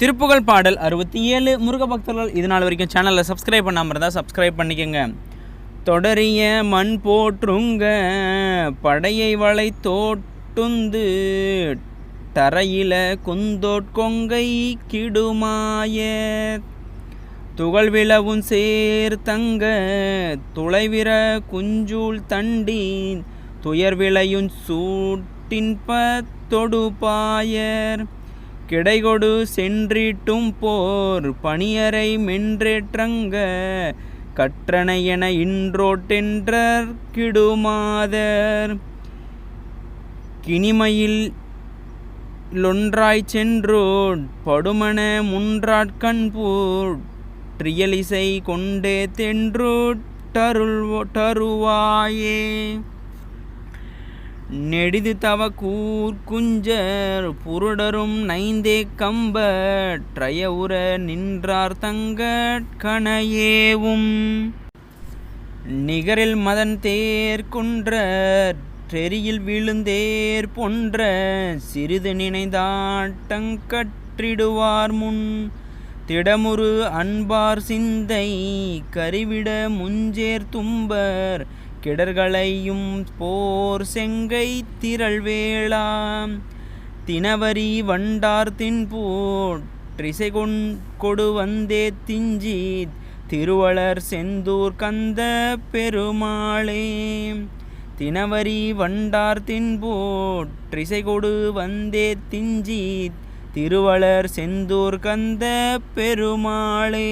திருப்புகழ் பாடல் 67. முருக பக்தர்கள் இது நாள் வரைக்கும் சேனலில் சப்ஸ்கிரைப் பண்ணாமல் இருந்தால் சப்ஸ்கிரைப் பண்ணிக்கோங்க. தொடரிய மண் போற்றுங்க படையை வளை தோட்டுந்து தரையில குந்தோட்கொங்கை கிடுமாய துகள்விளவும் சேர்த்தங்க துளைவிர குஞ்சூல் தண்டின் துயர்விளையும் சூட்டின்ப தொடுபாயர் கிடைகொடு சென்றிட்டும் போர் பணியரை மென்றேற்றங்க கற்றனையென இன்றோட்டென்றர் கிடுமாதர் கிணிமையில் லொன்றாய்ச் சென்றோட் படுமன முன்றாட்கண்பூர் ட்ரியலிசை கொண்டே தென்றோட் தருவாயே நெடிது தவ கூர்குஞ்சர் புருடரும் நைந்தே கம்ப ட்ரயவுற நின்றார் தங்கட் கணையேவும் நிகரில் மதன் தேர்குன்ற டெரியில் விழுந்தேர் பொன்ற சிறிது நினைந்தாட்டங்கற்றிடுவார் முன் திடமுறு அன்பார் சிந்தை கரிவிட முஞ்சேர் தும்பர் கிடர்களையும் போர் செங்கை திரள்வேளாம் தினவரி வண்டார் தின்போட் ட்ரிசை கொடு வந்தே திஞ்சித் திருவளர் செந்தூர் கந்த பெருமாளே தினவரி வண்டார் தின்போட் ட்ரிசை கொடு வந்தே திஞ்சித் திருவளர் செந்தூர் கந்த பெருமாளே.